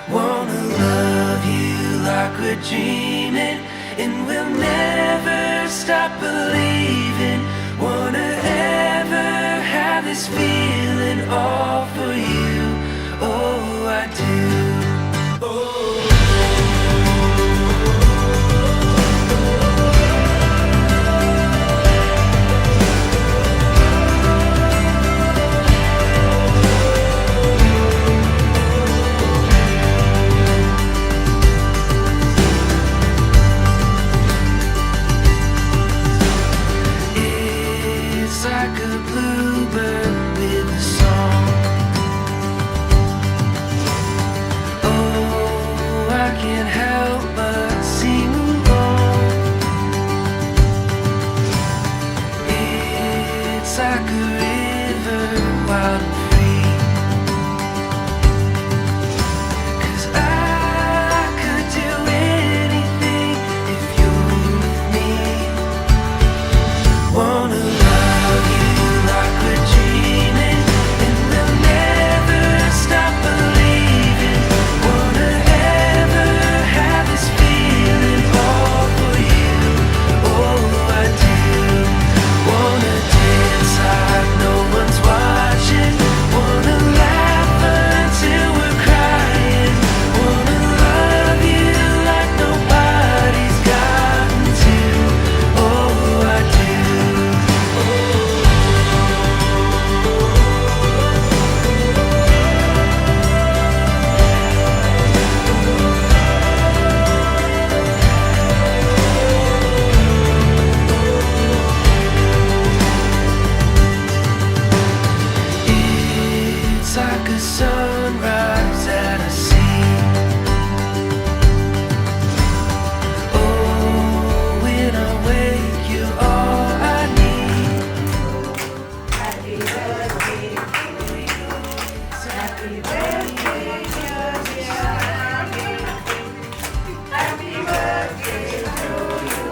Wanna love you like we're dreaming, and we'll never stop believing. Wanna ever have this feeling all for you. Oh, I do. Oh. It's like a bluebird with a song. Oh, I can't help but sing along. It's like a river, wild and free. 'Cause I could do anything if you're with me. Wanna love you like we're dreaming, and we'll never stop believing. Wanna ever have this feeling all for you. Oh, I do. Wanna dance like no one's watching. Wanna laugh until we're crying. Wanna love you like nobody's gotten to. Oh, I do. It's like a sunrise at a sea. Oh, when I wake, you're all I need. Happy birthday to you. Happy birthday, dear Saki. Happy birthday to you.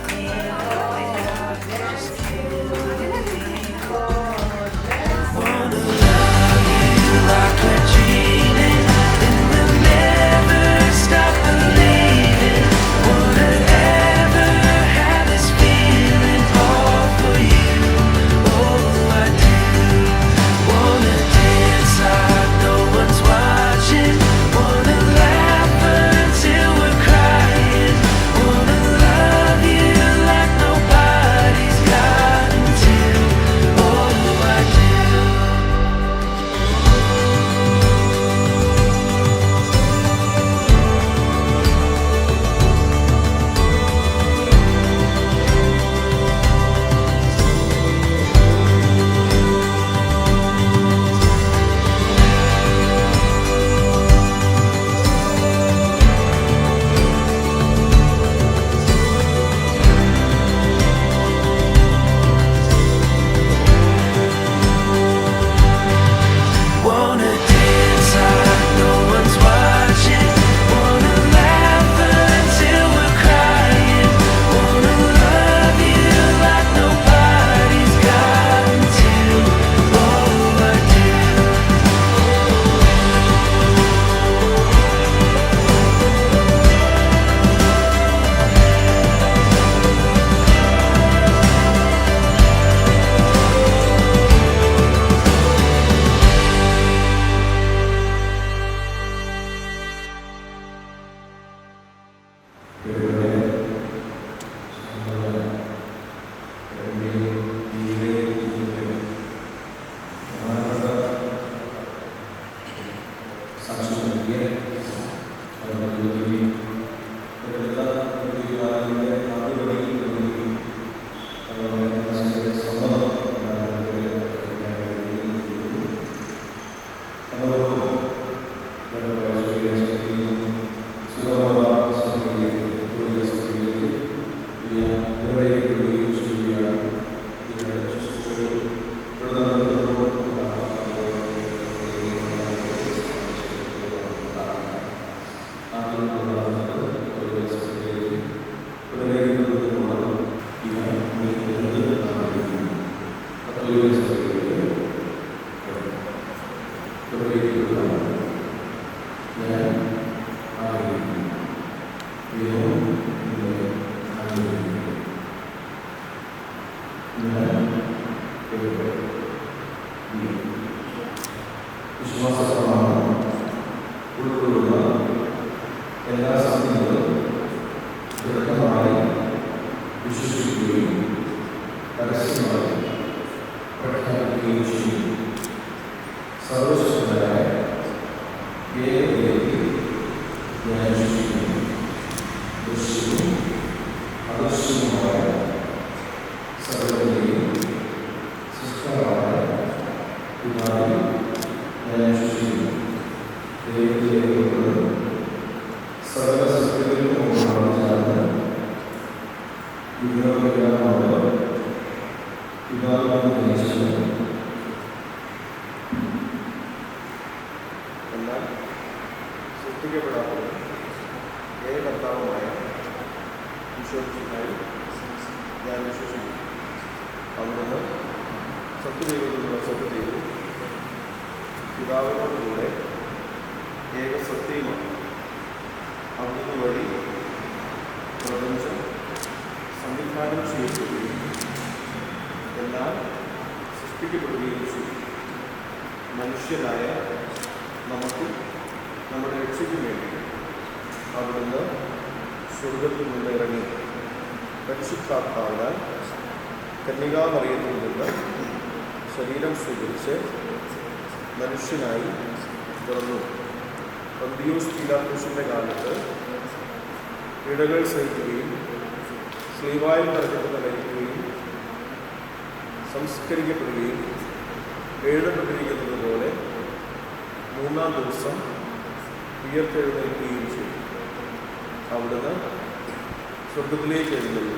May God bless you. May God bless you. Wanna love you like we're dreaming, and we'll never stop believing. Wanna ever have this feeling all for you. Oh, I do. Wanna dance like no one's watching. Wanna laugh until we're crying. Wanna love you like nobody's gotten to. Oh, I do. Wanna dance like no one's watching. Wanna laugh until we're crying. Wanna love you like nobody's gotten to. Oh, I do. Yeah. വിശ്വാസപ്രമാണം ഉൾക്കൊള്ളുന്ന എല്ലാ സംഗതികളും ദൃഢമായി വിശ്വസിക്കുകയും പരസ്യമായി പ്രഖ്യാപിക്കുകയും ചെയ്യും. സർവശക്തനായ ഏകദൈവത്തിൽ ഞാൻ വിശ്വസിക്കുന്നു. ദൃശ്യവും അദൃശ്യവുമായ സകലതയും സൃഷ്ടാവായ പിതാവിൽ ഞാൻ വിശ്വസിക്കുന്നു. ദൈവത്തിലേക്കുള്ളത് സകല സത്യത്തിലും ഒന്നാണ്. വിഗ്രഹമില്ലാത്തവർ പിതാവിനെ ദേശം എന്നാൽ സൃഷ്ടിക്കപ്പെടാത്തവർ ഏകകർത്താവുമായ വിശ്വസിക്കായി ഞാൻ വിശ്വസിക്കുന്നു. അവിടുന്ന് സത്യദൈവത്തിലുള്ള സത്യദൈവവും പിതാവിനോടുകൂടെ ഏകസത്യമാണ്. അവിടുന്ന് വഴി പ്രപഞ്ചം സംവിധാനം ചെയ്യപ്പെടുകയും എന്നാൽ സൃഷ്ടിക്കപ്പെടുകയും ചെയ്യും. മനുഷ്യരായ നമുക്ക് നമ്മുടെ രക്ഷയ്ക്ക് വേണ്ടി അവിടുന്ന് സ്വർഗത്തിൽ നിന്ന് ഇറങ്ങി പരിശുദ്ധാത്മാവിനാൽ കന്യകാമറിയത്തിൽ നിന്ന് ശരീരം സ്വീകരിച്ച് മനുഷ്യനായി പിറന്നു. പന്തിയോസ് പീലാത്തോസിൻ്റെ കാലത്ത് ഇടകൾ സഹിക്കുകയും സ്ലീവായിൽ തറക്കപ്പെട്ട് മരിക്കുകയും സംസ്കരിക്കപ്പെടുകയും എഴുതപ്പെട്ടിരിക്കുന്നത് പോലെ മൂന്നാം ദിവസം ഉയർത്തെഴുന്നേൽക്കുകയും ചെയ്തു. അവിടുന്ന് സ്വർഗത്തിലേക്ക് എഴുന്നള്ളി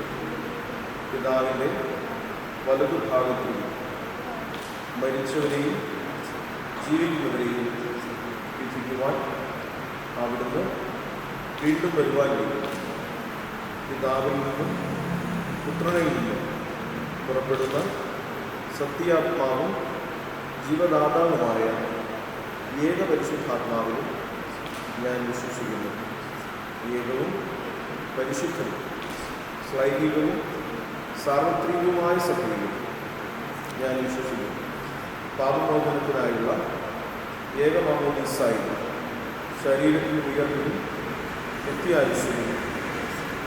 പിതാവിൻ്റെ വലതുഭാഗത്തിൽ മരിച്ചവരെയും ജീവിക്കുന്നവരെയും വിധിക്കുവാൻ അവിടുന്ന് വീണ്ടും വരുവാൻ വേണ്ടി പിതാവിൽ നിന്നും പുത്രനിൽ നിന്നും പുറപ്പെടുന്ന സത്യാത്മാവും ജീവദാതാവുമായ ഏകപരിശുദ്ധാത്മാവിലും ഞാൻ വിശ്വസിക്കുന്നു. ഏകവും പരിശുദ്ധവും ശ്ലൈഹികവും സാർവത്രികവുമായ സഭയിലും ഞാൻ വിശ്വസിക്കുന്നു. പാപമോചനത്തിനായുള്ള ഏകമാമോദീസായി ശരീരത്തിൽ ഉയർന്നതും നിത്യായുസ്സും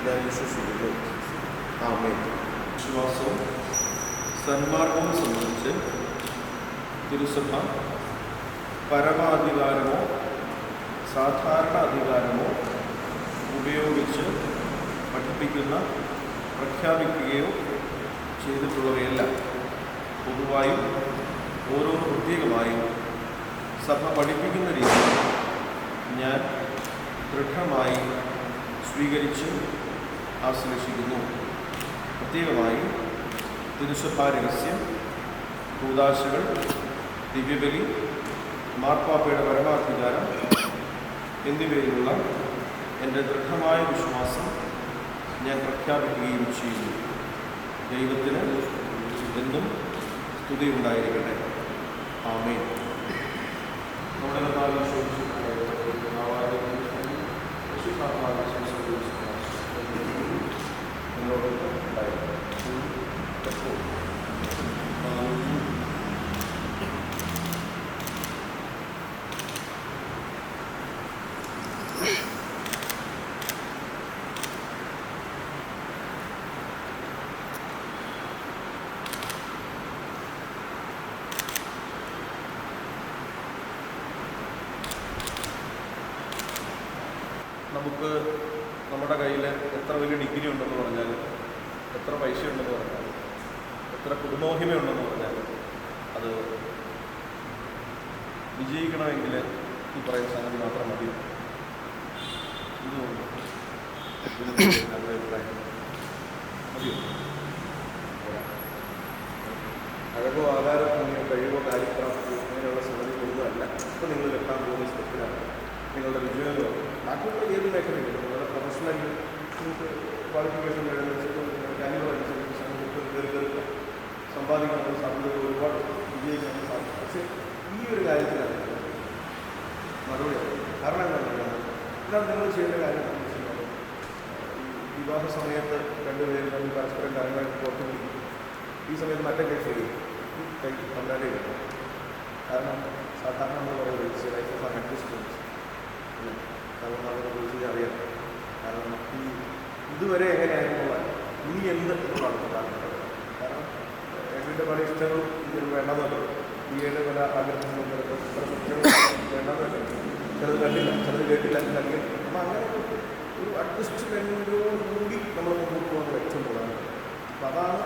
ഞാൻ വിശ്വസിക്കുന്നു. ആമേൻ. വിശ്വാസവും സന്മാർഗവും സംബന്ധിച്ച് തിരുസഭ പരമാധികാരമോ സാധാരണ അധികാരമോ ഉപയോഗിച്ച് പഠിപ്പിക്കുന്ന പ്രഖ്യാപിക്കുകയോ ചെയ്തിട്ടുള്ളവയല്ല. പൊതുവായും ഓരോ പ്രത്യേകമായും സഭ പഠിപ്പിക്കുന്ന രീതി ഞാൻ ദൃഢമായി സ്വീകരിച്ച് ആശ്ലേഷിക്കുന്നു. പ്രത്യേകമായി തിരുസഭാ രഹസ്യം, കൂദാശകൾ, ദിവ്യബലി, മാർപ്പാപ്പയുടെ പരമാധികാരം എന്നിവയിലുള്ള എൻ്റെ ദൃഢമായ വിശ്വാസം ഞാൻ പ്രഖ്യാപിക്കുകയും ചെയ്യുന്നു. ദൈവത്തിന് എന്നും സ്തുതി ഉണ്ടായിരിക്കട്ടെ. ആമേൻ. നമ്മുടെ നമുക്ക് നമ്മുടെ കയ്യിൽ എത്ര വലിയ ഡിഗ്രി ഉണ്ടെന്ന് പറഞ്ഞാലും, എത്ര പൈസ ഉണ്ടെന്ന് പറഞ്ഞാലും, എത്ര കുടുംബമഹിമയുണ്ടെന്ന് പറഞ്ഞാലും, അത് വിജയിക്കണമെങ്കിൽ ഈ പറയുന്ന സംഗതി മാത്രം മതി. ഇതുകൊണ്ട് നമ്മുടെ അഭിപ്രായം മതിയോ? അഴകോ ആകാരഭംഗിയോ കഴിവോ കാര്യപ്രാപ്തിയോ അങ്ങനെയുള്ള സംഗതി കൂടുതലല്ല. ഇപ്പോൾ നിങ്ങൾ വെക്കാൻ പോകുന്ന സ്റ്റെപ്പിലാണ് നിങ്ങളുടെ വിജയമോ ബാക്കിയുള്ള ഏത് മേഖലയിലും നിങ്ങളുടെ പ്രൊഫഷണൽ നിങ്ങൾക്ക് ക്വാളിഫിക്കേഷൻ അനുസരിച്ച് അനുസരിച്ച് സമൂഹത്തിൽ കയറി സമ്പാദിക്കാനുള്ള സാധ്യതകൾ ഒരുപാട് വിജയിക്കാനുള്ള സാധ്യത. പക്ഷേ ഈ ഒരു കാര്യത്തിലാണ് മറുപടി. കാരണം എന്താണ്? ഇതാണ് നിങ്ങൾ ചെയ്യേണ്ട കാര്യം. വിവാഹ സമയത്ത് രണ്ടുപേരും തമ്മിൽ പരസ്പരം കാര്യങ്ങൾ പുറത്തു പിടിക്കും. ഈ സമയത്ത് മറ്റേ കൈ ചെയ്യും, കൈ കണ്ടാലേ കിട്ടും. കാരണം സാധാരണ നമ്മൾ പറയുന്നത് ലൈഫ് ഓഫ് അഡ്ജസ്റ്റ്മെൻറ്റ്സ് തമിഴ്നാടിനെ കുറിച്ച് അറിയാം. കാരണം ഇതുവരെ എങ്ങനെയായിരുന്നുള്ള ഇനി എന്ത് എന്നുള്ളതാണ് പ്രധാനപ്പെട്ടത്. കാരണം വീട്ടിൻ്റെ പല ഇഷ്ടങ്ങളും ഇതിൽ വേണ്ടെന്നല്ലോ, ഈയുടെ പല ആഗ്രഹങ്ങളും പല കുട്ടികളും വേണ്ടെന്നല്ലോ, ചിലത് കണ്ടില്ല, ചിലത് കേട്ടില്ല, അല്ലെങ്കിൽ അപ്പം അങ്ങനെ ഒരു അഡ്ജസ്റ്റ്മെൻറ്റോടുകൂടി നമ്മൾ മുമ്പോട്ട് പോകുന്നത് ഏറ്റവും പ്രധാനമാണ്. അപ്പം അതാണ്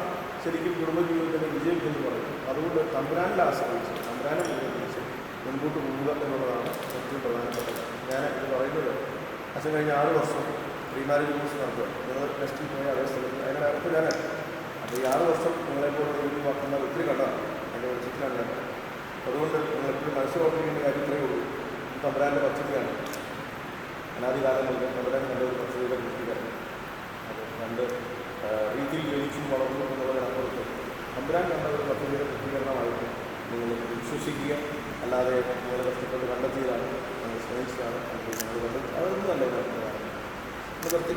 ശരിക്കും കുടുംബജീവിതത്തിൻ്റെ വിജയം എന്ന് പറയുന്നത്. അതുകൊണ്ട് തമ്പുരാനിൽ ആശ്രയിച്ച് തമ്പുരാനെ മുന്നോട്ട് മുൻപോട്ട് പോവുക എന്നുള്ളതാണ് ഏറ്റവും പ്രധാനപ്പെട്ടത്. ഞാൻ ഇത് പറയുന്നത് അച്ഛൻ കഴിഞ്ഞ 6 വർഷം പ്രീമാരേജ് കോഴ്സ് നടത്തുക. നിങ്ങൾ ടെസ്റ്റിൽ പോയ അതേ സ്ഥലത്ത് അതിനകത്ത് ഞാൻ അപ്പോൾ ഈ 6 വർഷം നിങ്ങളെപ്പോലെ ജോലി വാക്കുന്ന ഒത്തിരി കണ്ടാണ് എൻ്റെ വെളിച്ചത്തിലാണ് ഞാൻ. അതുകൊണ്ട് നിങ്ങൾ എപ്പോഴും മനസ്സിലാക്കേണ്ട കാര്യം ഇത്രയേ ഉള്ളൂ. തമ്പുരാൻ്റെ പദ്ധതിയാണ്. അനാദികാലം മുതൽ തമ്പുരാൻ നല്ലൊരു പദ്ധതിയുടെ പൂർത്തീകരണം. അത് 2 രീതിയിൽ ജനിച്ചും വളർന്നു എന്നുള്ളതിനപ്പുറത്ത് തമ്പുരാൻ കണ്ട ഒരു പദ്ധതിയുടെ പൂർത്തീകരണമായിട്ട് നിങ്ങൾ വിശ്വസിക്കുക. അല്ലാതെ നിങ്ങൾ കഷ്ടപ്പെട്ട് കണ്ടെത്തിയതാണ്, നിങ്ങൾ സ്നേഹിച്ചതാണ്, നിങ്ങൾ അതൊന്നും അല്ല നിവർത്തി.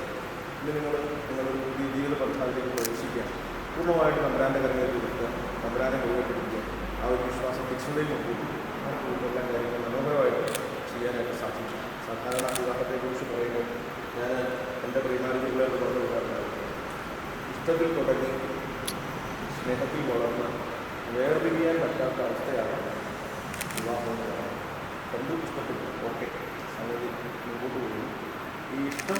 ഇത് നിങ്ങളൊരു പുതിയ ജീവിത പദ്ധതിയിലേക്ക് പ്രവേശിക്കുകയാണ്. പൂർണ്ണമായിട്ട് തമ്പുരാൻ്റെ കരങ്ങളിൽ കൊടുക്കുക, തമ്പുരാനെ മുഴുവപ്പെടുത്തുക. ആ ഒരു വിശ്വാസം തിരിച്ചതയിൽ നോക്കുക. എല്ലാ കാര്യങ്ങളും മനോഹരമായിട്ട് ചെയ്യാനായിട്ട് സാധിച്ചു. സാധാരണ വിവാഹത്തെക്കുറിച്ച് പറയുമ്പോൾ ഞാൻ എൻ്റെ പ്രീമാരേജുകളോട് പറഞ്ഞു വിടാറുണ്ടായിരുന്നു. ഇഷ്ടത്തിൽ തുടങ്ങി സ്നേഹത്തിൽ വളർന്ന് വേർപിരിയാൻ പറ്റാത്ത അവസ്ഥയാണ് വിവാഹം. രണ്ടും ഇഷ്ടപ്പെട്ടു, ഓക്കെ, സംഗതി മുമ്പോട്ട് പോകുന്നു. ഈ ഇഷ്ടം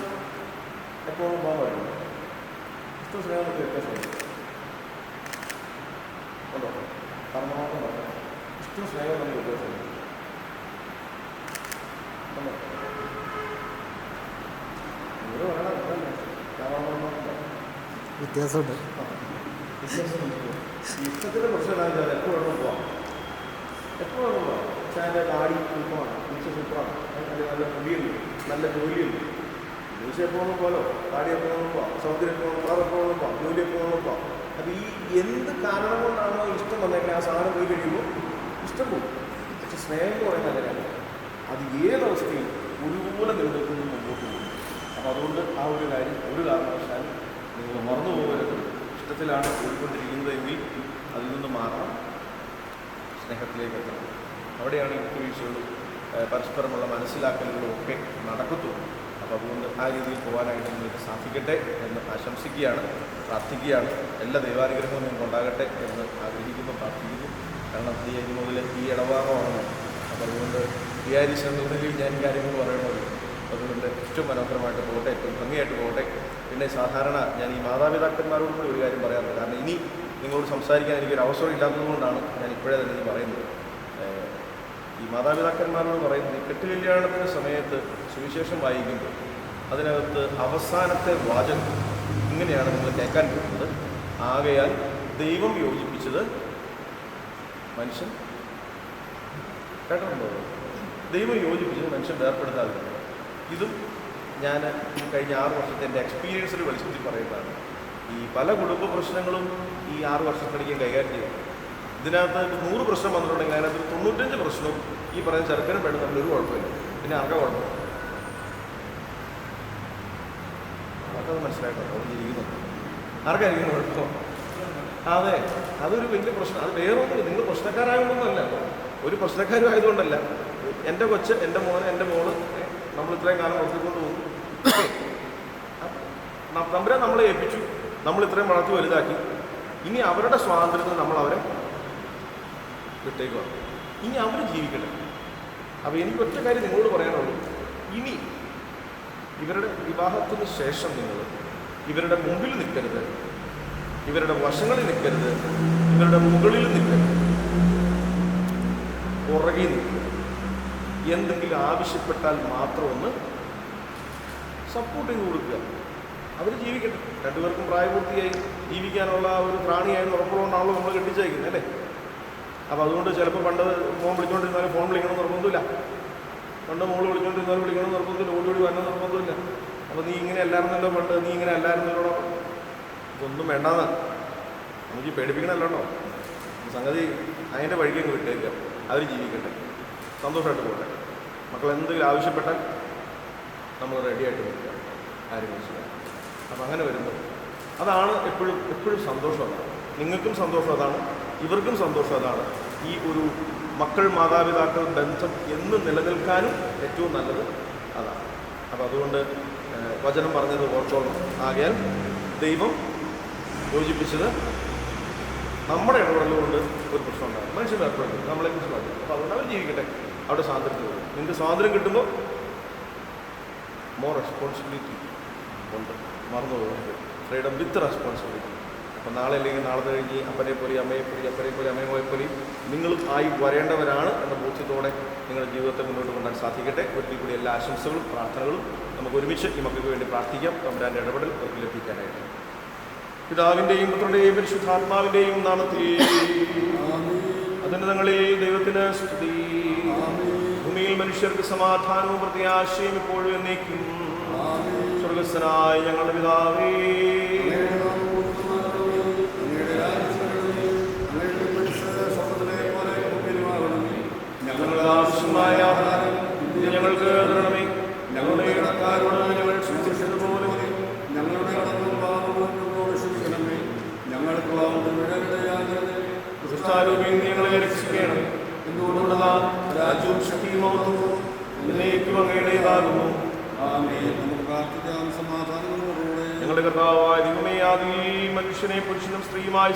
എപ്പോഴും പോകാമായിരുന്നു. ഇഷ്ടം സ്നേഹമൊക്കെ വ്യത്യാസമുണ്ട് ഉണ്ടോ? കർമ്മമാണെന്ന് പറയാം. ഇഷ്ടം സ്നേഹം തമ്മിൽ വ്യത്യാസമുണ്ട് ഉണ്ടോ? നിങ്ങൾ പറയണം വ്യത്യാസമുണ്ട്. ഇഷ്ടത്തിൻ്റെ പ്രശ്നം എന്താണെന്ന് വെച്ചാൽ എപ്പോൾ വേണം പോവാം, എപ്പോൾ വേണം പോവാം. പക്ഷേ അതിൻ്റെ ഗാഡി സൂപ്പറാണ്, മീശ സൂപ്പറാണ്, അതിൻ്റെ നല്ല മുടിയുണ്ട്, നല്ല ജോലിയുണ്ട്. മീശ എപ്പോഴും പോലോ, ഗാഡി എപ്പോഴും പോവാം, സൗന്ദര്യം എപ്പോഴും കാർ എപ്പോഴും പോവാം, ജോലി എപ്പോഴും പോവാം. അപ്പോൾ ഈ എന്ത് കാരണം കൊണ്ടാണോ ഇഷ്ടം വന്നേക്കാൻ ആ സാധനം പോയി കഴിയുമ്പോൾ ഇഷ്ടം പോകും. പക്ഷെ സ്നേഹം എന്ന് പറയുന്നത് അങ്ങനെയല്ല. അത് ഏതവസ്ഥയും ഒരുപോലെ നിലനിൽക്കുന്നു, മുമ്പോട്ട് പോകും. അപ്പോൾ അതുകൊണ്ട് ആ ഒരു കാര്യം ഒരു കാരണവശാലും നിങ്ങൾ മറന്നു പോകരുത്. ഇഷ്ടത്തിലാണ് പോയിക്കൊണ്ടിരിക്കുന്നതെങ്കിൽ അതിൽ നിന്ന് മാറണം, സ്നേഹത്തിലേക്ക് എത്തണം. അവിടെയാണ് വിട്ടുവീഴ്ചകളും പരസ്പരമുള്ള മനസ്സിലാക്കലുകളും ഒക്കെ നടക്കത്തുള്ളൂ. അപ്പോൾ അതുകൊണ്ട് ആ രീതിയിൽ പോകാനായിട്ട് നിങ്ങൾക്ക് സാധിക്കട്ടെ എന്ന് ആശംസിക്കുകയാണ്, പ്രാർത്ഥിക്കുകയാണ്. എല്ലാ ദൈവാനുഗ്രഹവും നിങ്ങൾക്ക് ഉണ്ടാകട്ടെ എന്ന് ആഗ്രഹിക്കുന്നു, പ്രാർത്ഥിക്കുന്നു. കാരണം ഇനി മുതൽ ഈ ഇടവാങ്ങമാണ്. അപ്പോൾ അതുകൊണ്ട് വിചാരിച്ചെന്നുണ്ടെങ്കിൽ ഞാൻ കാര്യങ്ങൾ പറയണമല്ലോ. അതുകൊണ്ട് ഏറ്റവും മനോഹരമായിട്ട് പോകട്ടെ, ഏറ്റവും ഭംഗിയായിട്ട് പോകട്ടെ. പിന്നെ സാധാരണ ഞാൻ ഈ മാതാപിതാക്കന്മാരോട് കൂടി ഒരു കാര്യം പറയാറുണ്ട്. കാരണം ഇനി നിങ്ങളോട് സംസാരിക്കാൻ എനിക്കൊരു അവസരം ഇല്ലാത്തതുകൊണ്ടാണ് ഞാൻ ഇപ്പോഴേ തന്നെ ഇത് പറയുന്നത്. ഈ മാതാപിതാക്കന്മാരോട് പറയുന്നത്, ഈ കെട്ടുകല്യാണത്തിൻ്റെ സമയത്ത് സുവിശേഷം വായിക്കുമ്പോൾ അതിനകത്ത് അവസാനത്തെ വാചകം ഇങ്ങനെയാണ് നിങ്ങൾ കേൾക്കാൻ പോകുന്നത്: ആകയാൽ ദൈവം യോജിപ്പിച്ചത് മനുഷ്യൻ, കേട്ടിട്ടുണ്ടോ? ദൈവം യോജിപ്പിച്ചത് മനുഷ്യൻ വേർപ്പെടുത്താതിരിക്കും. ഇതും ഞാൻ കഴിഞ്ഞ 6 വർഷത്തെ എൻ്റെ എക്സ്പീരിയൻസിൽ വെളിച്ചത്തിൽ പറയുന്നതാണ്. ഈ പല കുടുംബ പ്രശ്നങ്ങളും ഈ 6 വർഷത്തിലേക്ക് കൈകാര്യം ചെയ്യും. ഇതിനകത്ത് 100 പ്രശ്നം വന്നിട്ടുണ്ടെങ്കിൽ അതിനകത്ത് 95 പ്രശ്നവും ഈ പറയുന്ന ചെറുക്കനും പെണ്ണും തമ്മിൽ ഒരു കുഴപ്പമില്ല. പിന്നെ ആർക്കാ കുഴപ്പം? ആർക്കത് മനസ്സിലായിട്ടോ? അവിടെ ഇരിക്കുന്നുണ്ട്. ആർക്കായിരിക്കും കുഴപ്പം? അതെ, അതൊരു വലിയ പ്രശ്നം. അത് വേറൊന്നും നിങ്ങൾ പ്രശ്നക്കാരായതൊന്നുമല്ല, ഒരു പ്രശ്നക്കാരും ആയതുകൊണ്ടല്ല. എൻ്റെ കൊച്ച്, എൻ്റെ മോന്, എൻ്റെ മോള് നമ്മൾ ഇത്രയും കാലം വളർത്തിക്കൊണ്ട് പോകും. തമ്പുരാൻ നമ്മളെ ഏൽപ്പിച്ചു, നമ്മൾ ഇത്രയും വളർത്തി വലുതാക്കി. ഇനി അവരുടെ സ്വാതന്ത്ര്യത്തിൽ നമ്മൾ അവരെ വിട്ടേക്കുക. ഇനി അവർ ജീവിക്കട്ടെ. അപ്പോൾ എനിക്ക് ഒറ്റ കാര്യം നിങ്ങളോട് പറയാനുള്ളൂ. ഇനി ഇവരുടെ വിവാഹത്തിന് ശേഷം നിങ്ങൾ ഇവരുടെ മുമ്പിൽ നിൽക്കരുത്, ഇവരുടെ വശങ്ങളിൽ നിൽക്കരുത്, ഇവരുടെ മുകളിൽ നിൽക്കരുത്, പുറകെ നിൽക്കരുത്. എന്തെങ്കിലും ആവശ്യപ്പെട്ടാൽ മാത്രം ഒന്ന് സപ്പോർട്ട് ചെയ്ത് കൊടുക്കുക. അവർ ജീവിക്കട്ടെ. രണ്ടുപേർക്കും പ്രായപൂർത്തിയായി ജീവിക്കാനുള്ള ഒരു പ്രാണിയായെന്ന് ഉറപ്പുള്ളതുകൊണ്ടാണല്ലോ നമ്മൾ കെട്ടിച്ചയക്കുന്നത്, അല്ലേ? അപ്പോൾ അതുകൊണ്ട് ചിലപ്പോൾ പണ്ട് ഫോൺ വിളിച്ചുകൊണ്ടിരുന്നാലും ഫോൺ വിളിക്കണം നിർബന്ധമില്ല. പണ്ട് മോള് വിളിച്ചുകൊണ്ടിരുന്നാലും വിളിക്കണം നിർബന്ധമില്ല. ഓടി വരണം നിർബന്ധമില്ല. അപ്പോൾ നീ ഇങ്ങനെ അല്ലായിരുന്നല്ലോ പണ്ട്, നീ ഇങ്ങനെ അല്ലായിരുന്നല്ലോ, ഇതൊന്നും വേണ്ടാന്ന് നമുക്ക് പേടിപ്പിക്കണമല്ലോ. സംഗതി അതിൻ്റെ വഴിക്കങ്ങ് വിട്ടേക്കുക. അവർ ജീവിക്കട്ടെ, സന്തോഷമായിട്ട് പോകട്ടെ. മക്കൾ എന്തെങ്കിലും ആവശ്യപ്പെട്ടാൽ നമ്മൾ റെഡിയായിട്ട് നിൽക്കുക, ആരും മനസ്സിലാക്കുക. അപ്പം അങ്ങനെ വരുമ്പോൾ അതാണ് എപ്പോഴും സന്തോഷം. അതാണ് നിങ്ങൾക്കും സന്തോഷം, അതാണ് ഇവർക്കും സന്തോഷം. അതാണ് ഈ ഒരു മക്കൾ മാതാപിതാക്കൾ ബന്ധം എന്നും നിലനിൽക്കാനും ഏറ്റവും നല്ലത് അതാണ്. അപ്പോൾ അതുകൊണ്ട് വചനം പറഞ്ഞത് ഓർത്തോളം. ആകയാൽ ദൈവം യോജിപ്പിച്ചത് നമ്മുടെ ഇടപെടലുകൊണ്ട് ഒരു പ്രശ്നം ഉണ്ടാകും. മനുഷ്യൻ ഏർപ്പെടുന്നത് നമ്മളെ കുറിച്ച് പറയും. അപ്പോൾ അതുകൊണ്ട് അവർ ജീവിക്കട്ടെ, അവിടെ സ്വാതന്ത്ര്യം വരും. നിങ്ങൾക്ക് സ്വാതന്ത്ര്യം കിട്ടുമ്പോൾ മോർ റെസ്പോൺസിബിലിറ്റി ഉണ്ട്. മറന്നു പോകുന്നത് ഫ്രീഡം വിത്ത് റെസ്പോൺസിബിലിറ്റി. അപ്പോൾ നാളെ അല്ലെങ്കിൽ നാളെ കഴിഞ്ഞ് അപ്പനെ പോലെ അമ്മയെ പോലെ അപ്പനെ പോലെ അമ്മയെ പോലെയും നിങ്ങളും ആയി വരേണ്ടവരാണ് എന്ന ബോധ്യത്തോടെ നിങ്ങളുടെ ജീവിതത്തെ മുന്നോട്ട് കൊണ്ടുപോകാൻ സാധിക്കട്ടെ. ഒരിക്കൽ കൂടി എല്ലാ ആശംസകളും പ്രാർത്ഥനകളും നമുക്ക് ഒരുമിച്ച് ഈ മക്കൾക്ക് വേണ്ടി പ്രാർത്ഥിക്കാം. തമ്പുരാൻ്റെ ഇടപെടൽ അവർക്ക് ലഭിക്കാനായിട്ട്. പിതാവിൻ്റെയും പുത്രൻ്റെയും പരിശുദ്ധാത്മാവിൻ്റെയും നാമത്തിൽ അത്യുന്നതങ്ങളിൽ ദൈവത്തിന് സ്തുതി. ഭൂമിയിൽ മനുഷ്യർക്ക് സമാധാനവും പ്രത്യാശയും ഇപ്പോഴും എന്നേക്കും. സ്വർഗസ്ഥനായ ഞങ്ങളുടെ പിതാവേ, ഞങ്ങളുടെ ആവശ്യമായ ആഹാരം ഞങ്ങൾക്ക് തരണമേ. ഞങ്ങളുടെ ഇടക്കാരോട് ഞങ്ങൾ ക്ഷമിച്ചതുപോലെ ഞങ്ങളുടെ കടന്നും പാപങ്ങളും ക്ഷമിക്കണമേ. ഞങ്ങൾക്ക് ഞങ്ങളെ രക്ഷിക്കണം. എന്തുകൊണ്ടുള്ളതാ രാജ്യവും ശക്തിയും മഹത്വവും എന്നേക്കും അങ്ങയുടേതാകുന്നു. നമുക്ക് പ്രാർത്ഥിക്കാം. സമാധാനങ്ങളോടുകൂടെ ഞങ്ങളുടെ കർത്താവായ ദൈവമേ, ആദി മനുഷ്യനെ പുരുഷനും സ്ത്രീയുമായി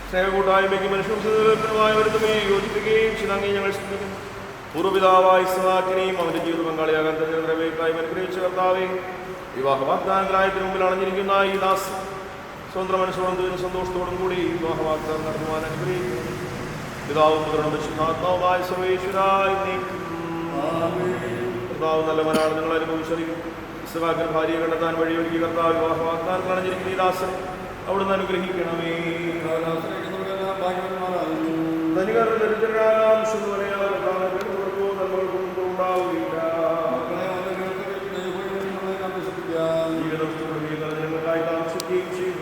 സ്നേഹകൂട്ടായ്മയ്ക്ക് മനുഷ്യമായ ഒരുത്തമേ യോജിപ്പിക്കുകയും ചെയ്തങ്ങി ഞങ്ങൾ സ്നേഹിക്കുന്നു. പൂർവ്വപിതാവായ ഇസ്ഹാക്കിനെയും അവന്റെ ജീവിത പങ്കാളിയാകാൻ തെരഞ്ഞെടുക്കായി അനുഗ്രഹിച്ച കർത്താവേ, വിവാഹ വാഗ്ദാനത്തിനായതിനു മുമ്പിൽ അണഞ്ഞിരിക്കുന്ന ഈ ദാസ് സ്വന്തം മനസ്സോടും സന്തോഷത്തോടും കൂടി വിവാഹ വാഗ്ദാനം നടത്തുവാൻ അനുഗ്രഹിക്കുന്നു. പിതാവും പുത്രനും പരിശുദ്ധാത്മാവുമായ സർവേശ്വരായി നീക്കും. കർത്താവ് നല്ലവനാണ്, നിങ്ങൾ അനുഭവിച്ചറിയും. ഇസ്ഹാക്കിന് ഭാര്യയെ കണ്ടെത്താൻ വഴിയൊരുക്കി കർത്താവ് വിവാഹ വാഗ്ദാനം അണഞ്ഞിരിക്കുന്ന ഈ ദാസനെ അവിടുന്ന് അനുഗ്രഹിക്കണമേ. ധനികരുടെ ദരിദ്രരാകാം ഉണ്ടാവുകയില്ല. ജീവിതത്തിനായി താമസിക്കുകയും ചെയ്തു.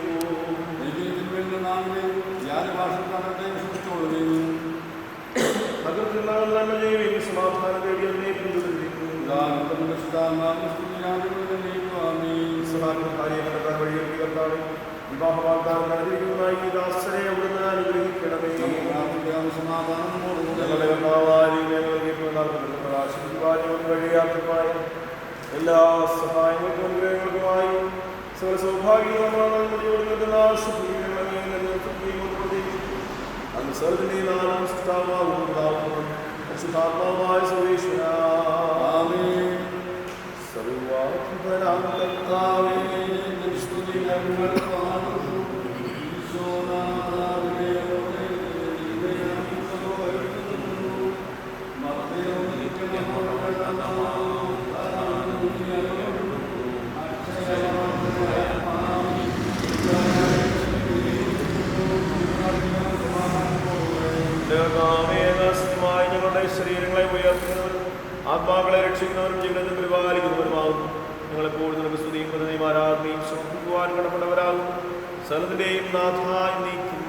നഗരത്തിൽ നന്മ ചെയ്യുകയും സമാധാനം തേടി അതിനെ പിന്തുടരുകയും ഭാര്യയെ കണ്ടെത്താൻ വഴിയൊരുക്കി കർത്താവ് വിവാഹ വാഗ്ദാനം നടത്തിയിരിക്കുന്നതായി ഈ ദാസനെ അവിടുന്ന് അനുഗ്രഹിക്കണമേ. ഞങ്ങളുടെ കഴിയാത്തതുമായ എല്ലാ സഹായങ്ങൾക്കും അനുഗ്രഹങ്ങൾക്കുമായി സകല സൗഭാഗ്യങ്ങളുമായി അനുസരണത്തിന്റെ നാമം പരിശുദ്ധാത്മാവായ സർവേശ്വര സർവാത്മനാം കർത്താവേ ഞങ്ങളുടെ ശരീരങ്ങളെ ഉയർത്തുന്നവരും ആത്മാക്കളെ രക്ഷിക്കുന്നവരും ജീവിതത്തിൽ പരിപാലിക്കുന്നവരുമാകുന്നു. ഞങ്ങളെപ്പോഴും നമുക്ക് സ്തുതിയും പ്രതയും ആരാധനയും സമർപ്പിക്കുവാൻ കടപ്പെട്ടവരാകും. സകലത്തിന്റെയും നാഥായി നീക്കും.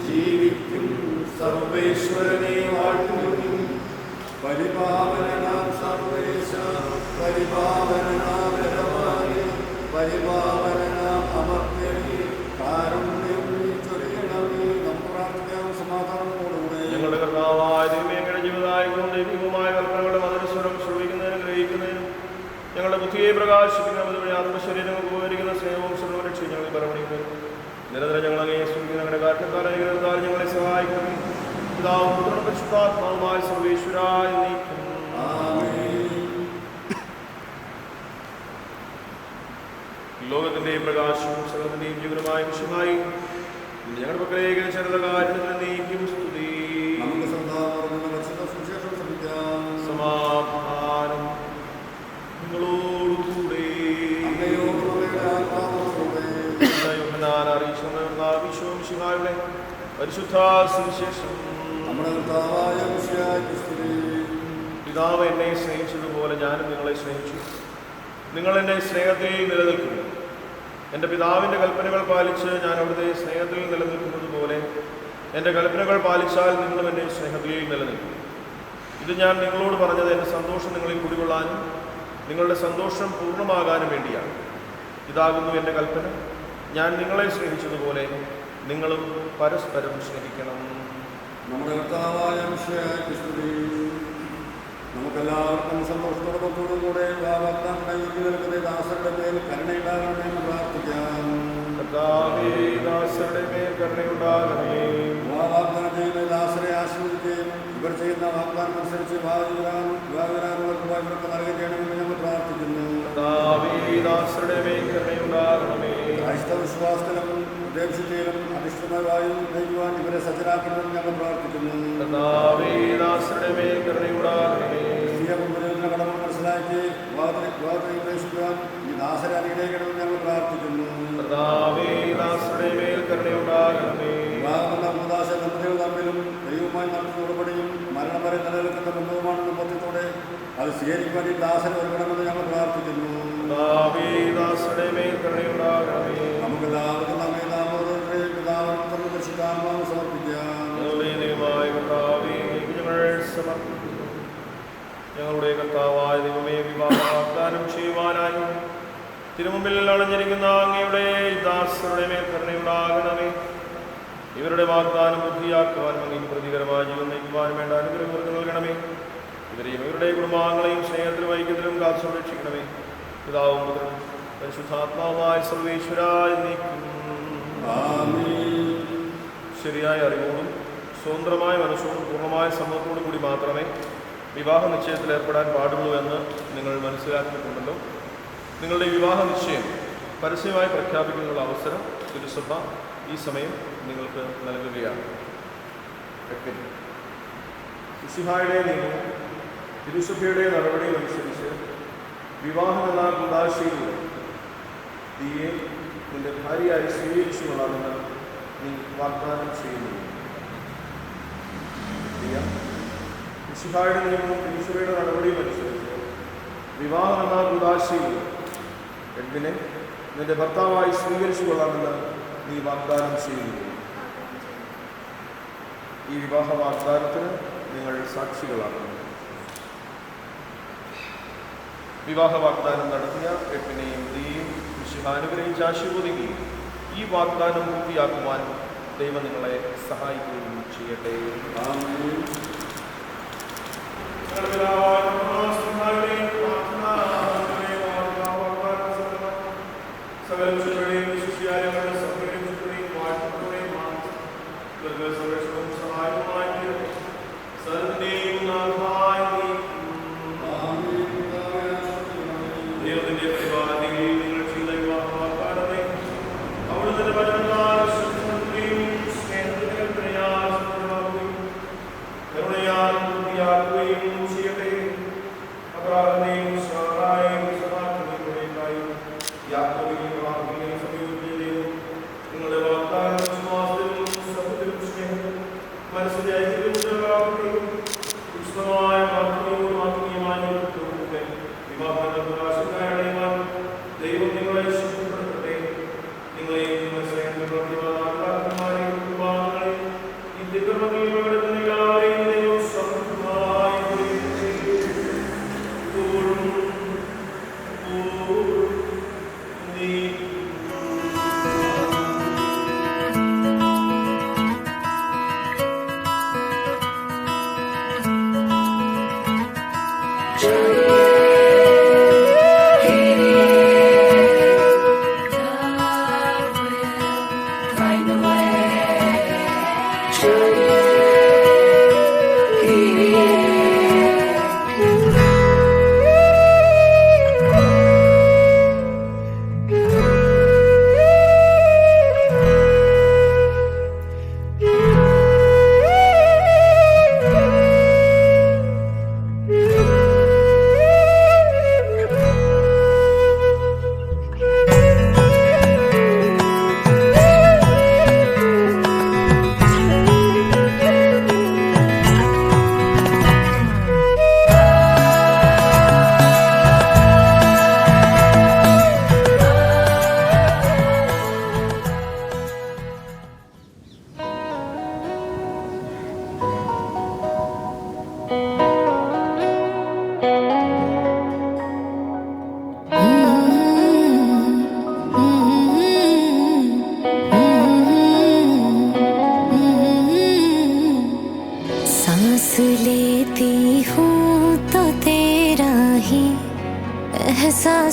ജീവിക്കും സർവേശ്വരനെ വാഴ്ത്തുകയും പരിപാവനാം സർവേശ പരിപാവനാം പരിപാവനാം അമർത്യനേ കാരുണ്യം ചൊരിയണമേ. നമുക്ക് പ്രാർത്ഥിക്കാം. സമാധാനത്തോടുകൂടെ. ഞങ്ങളുടെ കർത്താവായ ദൈവങ്ങളുടെ ജീവിതമായും ദൈവികവുമായ കൽപ്പനകളുടെ മധുരസ്വരം ശ്രവിക്കുന്നതിനും ഗ്രഹിക്കുന്നതിനും ഞങ്ങളുടെ ബുദ്ധിയെ പ്രകാശിപ്പിക്കുന്ന അതുവഴി ആത്മശരീരങ്ങൾക്ക് ഉപകരിക്കുന്ന സ്നേഹവും സർവരക്ഷയും ഞങ്ങൾ പരമണിക്കുന്നു. നിരന്തരം ഞങ്ങൾ അങ്ങയെ സ്തുതിക്കുന്ന ഞങ്ങളുടെ കാരണത്താൽ അനുഗ്രഹത്താൽ ഞങ്ങളെ സഹായിക്കണം. പിതാവും പുത്രനും പരിശുദ്ധാത്മാവുമായ സർവേശ്വരായ നീക്കും. ലോകത്തിന്റെയും പ്രകാശവും സകലത്തിന്റെയും ജീവനുമായ വിഷയമായി ഞങ്ങളുടെ പക്കലേക്ക് ചെറുത കാര്യത്തിൽ നീക്കും. സ്തുതി. സമാധാനം നിങ്ങളോടുകൂടെ. അറിയിച്ചുടെ പരിശുദ്ധ സുവിശേഷം. പിതാവ് എന്നെ സ്നേഹിച്ചതുപോലെ ഞാനും നിങ്ങളെ സ്നേഹിച്ചു. നിങ്ങൾ എൻ്റെ സ്നേഹത്തിൽ നിലനിൽക്കുന്നു. എൻ്റെ പിതാവിൻ്റെ കൽപ്പനകൾ പാലിച്ച് ഞാൻ അവിടുത്തെ സ്നേഹത്തിൽ നിലനിൽക്കുന്നത് പോലെ എൻ്റെ കൽപ്പനകൾ പാലിച്ചാൽ നിങ്ങളും എൻ്റെ സ്നേഹത്തിൽ നിലനിൽക്കും. ഇത് ഞാൻ നിങ്ങളോട് പറഞ്ഞത് എൻ്റെ സന്തോഷം നിങ്ങളിൽ കുടികൊള്ളാനും നിങ്ങളുടെ സന്തോഷം പൂർണ്ണമാകാനും വേണ്ടിയാണ്. ഇതാകുന്നു എൻ്റെ കൽപ്പന, ഞാൻ നിങ്ങളെ സ്നേഹിച്ചതുപോലെ നിങ്ങളും പരസ്പരം സ്നേഹിക്കണം. നമ്മുടെ കർത്താവായ മിശിഹായ്ക്ക് സ്തുതി. നമുക്കെല്ലാവർക്കും സന്തോഷത്തോടും കൂടെ വാഗ്ദാനങ്ങളുടെ യോഗ്യ നിൽക്കുന്ന ദാസരുടെ മേൽ കരുണയുണ്ടാകണമേ എന്ന് പ്രാർത്ഥിക്കാം. കർത്താവേ, ദാസരുടെ മേൽ കരുണയുണ്ടാകണമേ. വാഗ്ദാനം ചെയ്യുന്ന ദാസരെ ആശീർവദിക്കുകയും ഇവർ ചെയ്യുന്ന വാഗ്ദാനം അനുസരിച്ച് വാഗ്ദാനമുള്ള ഇവർക്ക് നൽകുകയും ചെയ്യണമെന്ന് ഞങ്ങൾ പ്രാർത്ഥിക്കുന്നു. കർത്താവേ, ദാസരുടെ മേൽ കരുണയുണ്ടാകണമേ. ക്രൈസ്തവ വിശ്വാസത്തിലും ഉദ്ദേശത്തിലും അധിഷ്ഠിതമായി നയിക്കുവാൻ ഇവരെ സജ്ജരാക്കണമെന്ന് ഞങ്ങൾ പ്രാർത്ഥിക്കുന്നു. കർത്താവേ, ദാസരുടെ മേൽ കരുണയുണ്ടാകണമേ. കുടുംബജീവിതത്തിന്റെ കടമ മനസ്സിലാക്കി ഉപദേശിക്കുവാൻ ഈ ദാസരെ അനുഗ്രഹിക്കണമെന്ന് ഞങ്ങൾ പ്രാർത്ഥിക്കുന്നു. കർത്താവേ, ദാസരുടെ മേൽ കരുണയുണ്ടാകണമേ. ഉദാശ ദമ്പതികൾ തമ്മിലും ദൈവവുമായി നടത്തുന്ന ഉടമ്പടിയും മരണം വരെ നിലനിൽക്കുന്ന ബന്ധവുമാണെന്ന ബോധ്യത്തോടെ അത് സ്വീകരിക്കുവാൻ ഈ ദാസരെ ഒരുക്കണമെന്ന് ഞങ്ങൾ പ്രാർത്ഥിക്കുന്നു. കർത്താവേ, ദാസരുടെ മേൽ കരുണയുണ്ടാകണമേ. നമുക്കെല്ലാവർക്കും നമ്മെ നാമോദരത്തെ പിതാവിനും പരിശുദ്ധാത്മാവിനും സമർപ്പിക്കാം. ഞങ്ങളുടെ ദൈവമായ കർത്താവേ, ഞങ്ങൾ സമർപ്പിക്കുന്നു. ഞങ്ങളുടെ കർത്താവായ ദൈവമേ, വിവാഹ വാഗ്ദാനം ചെയ്യുവാനായി തിരുമുമ്പിൽ അണഞ്ഞിരിക്കുന്ന അങ്ങയുടെ ദാസരുടെ മേൽ കരുണയുണ്ടാകണമേ. ഇവരുടെ വാഗ്ദാനം ബുദ്ധിയാക്കുവാനും അങ്ങേക്ക് പ്രതികരമായ ജീവൻ നയിക്കുവാനും വേണ്ട അനുഗ്രഹം നൽകണമേ. ഇവരെയും ഇവരുടെ കുടുംബാംഗങ്ങളെയും സ്നേഹത്തിലും ഐക്യത്തിലും കാത്തു സംരക്ഷിക്കണമേ. പിതാവും പുത്രനും പരിശുദ്ധാത്മാവുമായ സർവേശ്വരായ നീക്കും. ശരിയായ അറിവോടും സ്വതന്ത്രമായ മനസ്സോടും പൂർണ്ണമായ സമ്മതത്തോടും കൂടി മാത്രമേ വിവാഹ നിശ്ചയത്തിൽ ഏർപ്പെടാൻ പാടുള്ളൂ എന്ന് നിങ്ങൾ മനസ്സിലാക്കിയിട്ടുണ്ടല്ലോ. നിങ്ങളുടെ വിവാഹ നിശ്ചയം പരസ്യമായി പ്രഖ്യാപിക്കാനുള്ള അവസരം തിരുസഭ ഈ സമയം നിങ്ങൾക്ക് നൽകുകയാണ്. മിശിഹായുടെ നിയമവും തിരുസഭയുടെ നടപടിയും അനുസരിച്ച് വിവാഹം എന്ന കുദാശയിലൂടെ നീയെ നിന്റെ ഭാര്യയായി സ്വീകരിച്ചു കൊള്ളാമെന്ന് നീ വാഗ്ദാനം ചെയ്യുന്നു. മിശിഹായുടെ നിയമവും തിരുസഭയുടെ നടപടിയും അനുസരിച്ച് വിവാഹം എന്ന കുദാശയിലൂടെ എഡ്വിനെ നിന്റെ ഭർത്താവായി സ്വീകരിച്ചു കൊള്ളാമെന്ന് നീ വാഗ്ദാനം ചെയ്യുന്നു. ഈ വിവാഹ വാഗ്ദാനത്തിന് നിങ്ങൾ സാക്ഷികളാണ്. വിവാഹ വാഗ്ദാനം നടത്തിയ എഡ്വിനെയും നീയും മിശിഹ അനുഗ്രഹിച്ച് ആശീർവദിക്കുകയും ഈ വാഗ്ദാനം പൂർത്തിയാക്കുവാൻ ദൈവം നിങ്ങളെ സഹായിക്കുകയും ചെയ്യട്ടെ. Abraham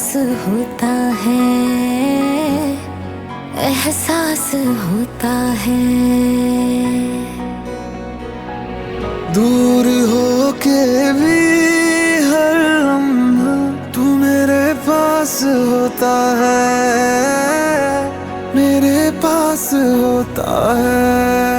एहसास होता है, एहसास होता है। दूर हो के भी हर लम्हा तू मेरे पास होता है, मेरे पास होता है।